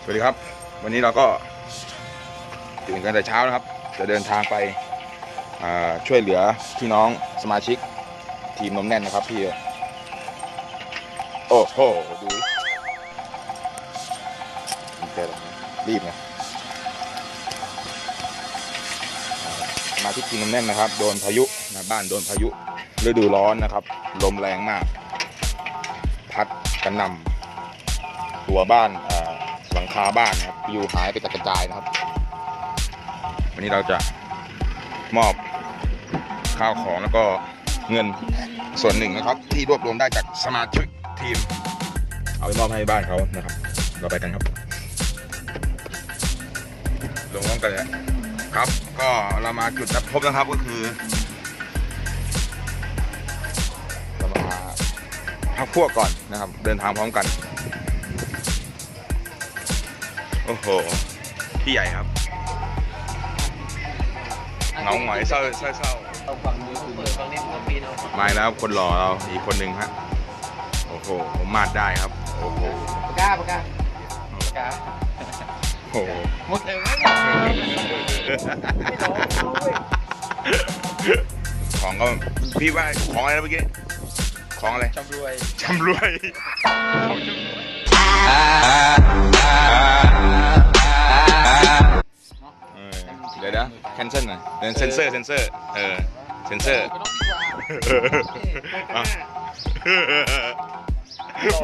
สวัสดีครับวันนี้เราก็ตื่นกันแต่เช้านะครับจะเดินทางไปช่วยเหลือพี่น้องสมาชิกทีมนมแน่นนะครับพี่โอ้โหดูรีบไงสมาชิกทีมนมแน่นนะครับโดนพายุนะบ้านโดนพายุฤดูร้อนนะครับลมแรงมากพัดกระหน่ำตัวบ้านหลังคาบ้านนะครับอยู่หายไปกระจายนะครับวันนี้เราจะมอบข้าวของแล้วก็เงินส่วนหนึ่งนะครับที่รวบรวมได้จากสมาชิกทีมเอาไปมอบให้บ้านเขานะครับเราไปกันครับลงพร้อมกันเลยครับก็เรามาจุดนัดพบนะครับก็คือเรามาพักพวกก่อนนะครับเดินทางพร้อมกันโอ้โหพี่ใหญ่ครับเงาหงอยเศร้าเอาฝั่งนี้คือฝั่งนี้มันปีนเอาไม่แล้วคนหล่อเราอีกคนหนึ่งฮะโอ้โหผมมาดได้ครับโอ้โหปากกาโอ้โหหมดเลยไม่ร้องของก็พี่ว่าของอะไรนะเมื่อกี้ของอะไรจำรวยเดี๋ยวนะแคนเซิลหน่อยเซนเซอร์เซนเซอร์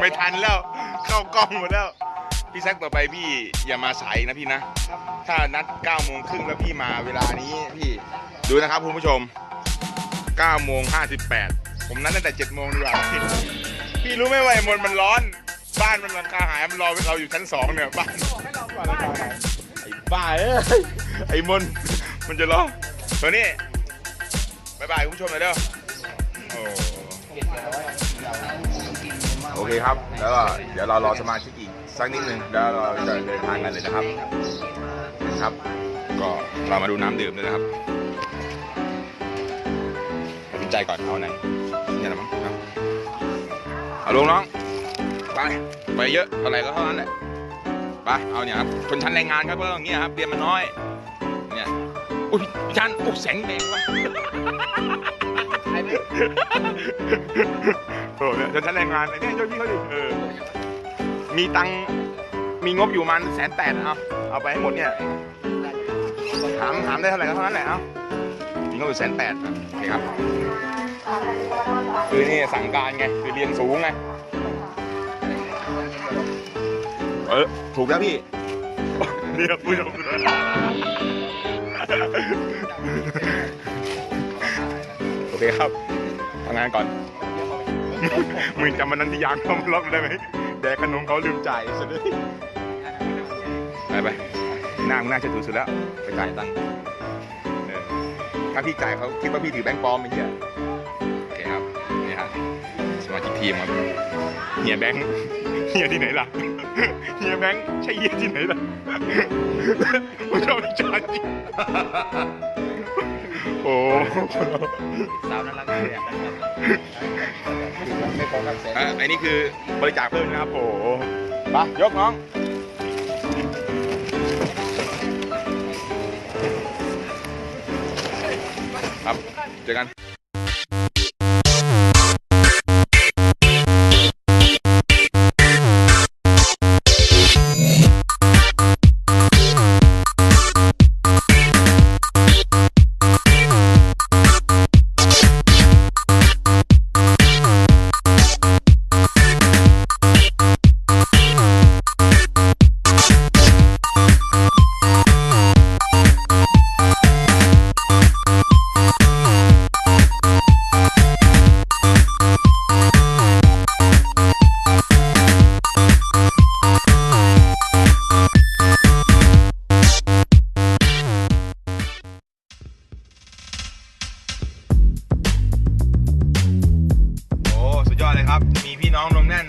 ไม่ทันแล้วเข้ากล้องหมดแล้วพี่แซคต่อไปพี่อย่ามาสายนะพี่นะถ้านัด 9:30 แล้วพี่มาเวลานี้พี่ดูนะครับคุณผู้ชม 9:58 ผมนัดตั้งแต่ 7:00 ดีกว่าพี่รู้ไหมว่าไอ้มนมันร้อนบ้านมันราคาหายมันรอเราอยู่ชั้น 2เนี่ยบ้านไอ้บ้าไอ้มนมันจะร้องตัวนี้บ๊ายบายคุณผู้ชมเลยเด้อโอเคครับแล้วก็เดี๋ยวเรารอสมาชิกอีกสักนิดนึงเดี๋ยวเราจะเดินทางกันเลยนะครับก็เรามาดูน้ำดื่มเลยนะครับตัดสินใจก่อนเอาไหนนี่แหละมั้งครับเอาลงน้องไปเยอะเท่าไหร่ก็เท่านั้นแหละไปเอาเนี่ยครับคนชั้นแรงงานครับก็อย่างเงี้ยครับเรียนมันน้อยเนี่ยอุ้ยพี่ชันอุ๊ยแสงแดงว่ะโอ้เนี่ยชั้นแรงงานไอ้เนี่ยช่วยพี่เขาดิมีตังมีงบอยู่มัน180,000เอาไปให้หมดเนี่ยถามได้เท่าไหร่ก็เท่านั้นแหละมีงบอยู่180,000โอเคครับคือนี่สั่งการไงคือเรียนสูงไงถูกแล้วพี่เรียกผู้ชมโอเคครับทำงานก่อนมึงจำมันนั้นที่ยางเขาล็อกได้ไหมแดกขนมเขาลืมจ่ายสุดเลยไปหน้ามึงน่าจะถูกสุดแล้วไปจ่ายตังค์ถ้าพี่จ่ายเขาคิดว่าพี่ถือแบงค์ปลอมไม่ใช่โอเคครับนี่ครับสมาชิกทีมครับเฮียแบงค์เฮียที่ไหนล่ะเฮียแบงค์ใช่เฮียที่ไหนล่ะผู้ชมจ่ายโอ้สาวน่ารักเลยอ่ะไม่พอกับแสนไอ้นี่คือบริจาคเพิ่มนะครับโอ้ไปยกน้องครับเจอกันมีพี่น้องนมแน่น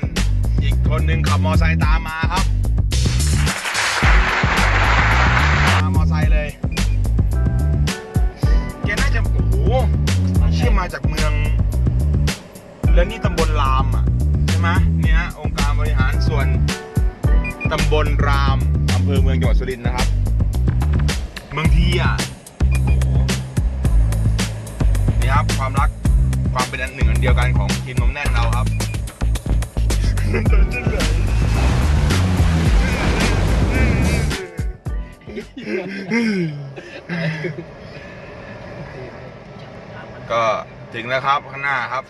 อีกคนหนึ่งขับมอไซค์ตามมาครับมอไซค์เลยแกน่าจะโอ้โหเชื่อมาจากเมืองแล้วนี่ตำบลรามอ่ะใช่ไหมเนี่ยองค์การบริหารส่วนตำบลราม ภอเมืองจังหวัดสุรินทร์นะครับเมืองทีอ่ะโอ้โหนี่ครับความรักความเป็นอันหนึ่งอันเดียวกันของทีมนมแน่นเราครับก็ถึงแล้วครับข้างหน้าครับ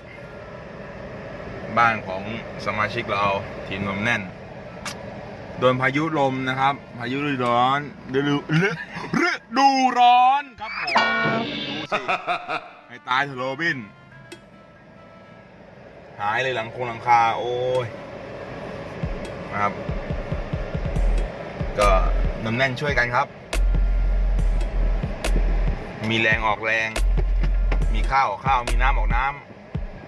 บ้านของสมาชิกเราทีมนมแน่นโดนพายุลมนะครับพายุฤดูร้อนฤดูร้อนครับผมดูสิให้ตายเถอะโรบินหายเลยหลังคาโอ้ยนะครับก็นมแน่นช่วยกันครับมีแรงออกแรงมีข้าวออกข้าวมีน้ำออกน้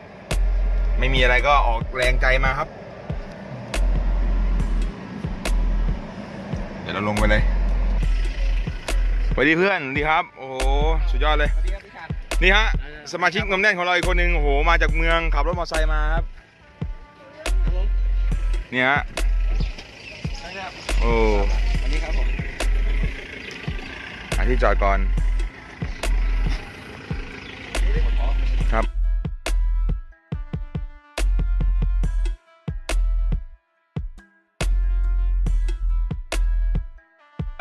ำไม่มีอะไรก็ออกแรงใจมาครับเดี๋ยวเราลงไปเลยสวัสดีเพื่อนดีครับโอ้โหสุดยอดเลยนี่ฮะสมาชิกนมแน่นของเราอีกคนนึงโอ้โหมาจากเมืองขับรถมอเตอร์ไซค์มาครับนี่ฮะโอ้วันนี้ครับผมหาที่จอดก่อนครับ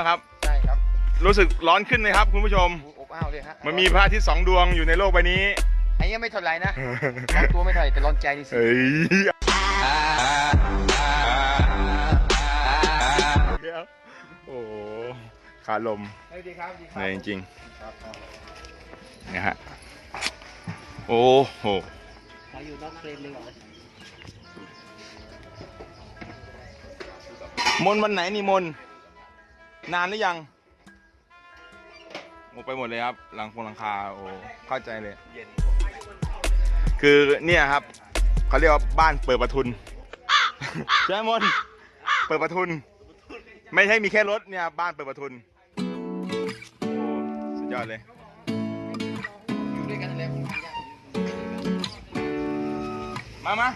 ครับใช่ครับรู้สึกร้อนขึ้นไหมครับคุณผู้ชมอบอ้าวเลยฮะมันมีพระอาทิตย์2 ดวงอยู่ในโลกใบนี้ไอ้ยังไม่เท่าไรนะร้อนตัวไม่เท่าไรแต่ร้อนใจนี่สิโอ้ขาลมเหนื่อยจริงๆนะฮะโอ้โหอยู่นอกเฟรมเลยมนวันไหนนี่มนนานหรือยังหมดไปหมดเลยครับหลังคาโอ้เข้าใจเลยคือเนี่ยครับเขาเรียกว่าบ้านเปิดประทุนใช่ไหมมนเปิดประทุนไม่ใช่มีแค่รถเนี่ยบ้านเปิดประทุนโอ้สุดยอดเลยอยู่ด้วยกันเลยมา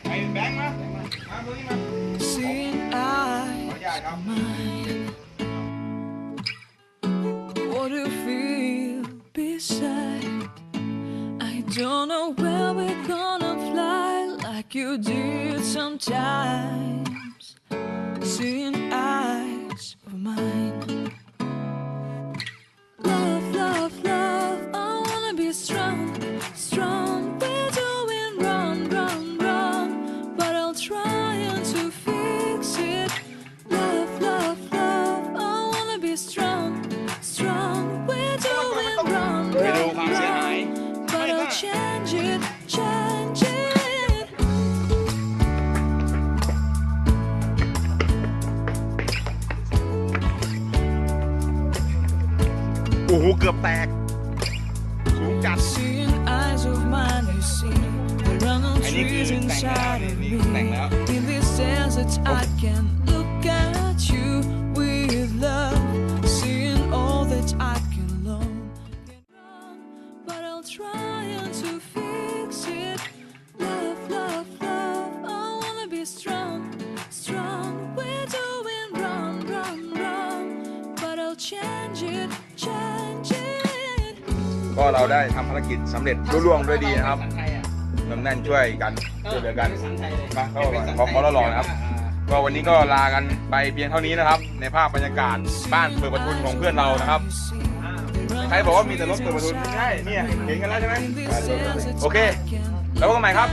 ไอ้แบงค์มาตรงนี้มาWhat do you feel beside? I don't know where we're gonna fly like you did sometimes. Seeing eyes of mine. Love, love, love. I wanna be strong, strong. We're doing wrong, wrong, wrong, but I'll try to fix it. Love, love, love. I wanna be strong, strong. We're doing wrong, wrong, wrong, but I'll change it, change it. โอ้โหเกือบแตกสูงจัด Seeing eyes of mine, you see, there are no trees inside of me. In this desert, I can look at you with love, seeing all that I can learn. But I'll try to fix it. Love, love, love. I wanna be strong, strong. We're doing wrong, wrong, wrong, but I'll change it, change it. ก็เราได้ทำภารกิจสำเร็จรุ่ร่วงด้วยดีนะครับนมแน่นช่วยกันช่วยเหลือกันมาเข้าไปขอเราลองนะครับก็วันนี้ก็ลากันไปเพียงเท่านี้นะครับในภาพบรรยากาศบ้านเปิดประทุนของเพื่อนเรานะครับใครบอกว่ามีแต่รถเปิดประทุนไม่ใช่เนี่ยเห็นกันแล้วใช่ไหมโอเคแล้วพบกันใหม่ครับ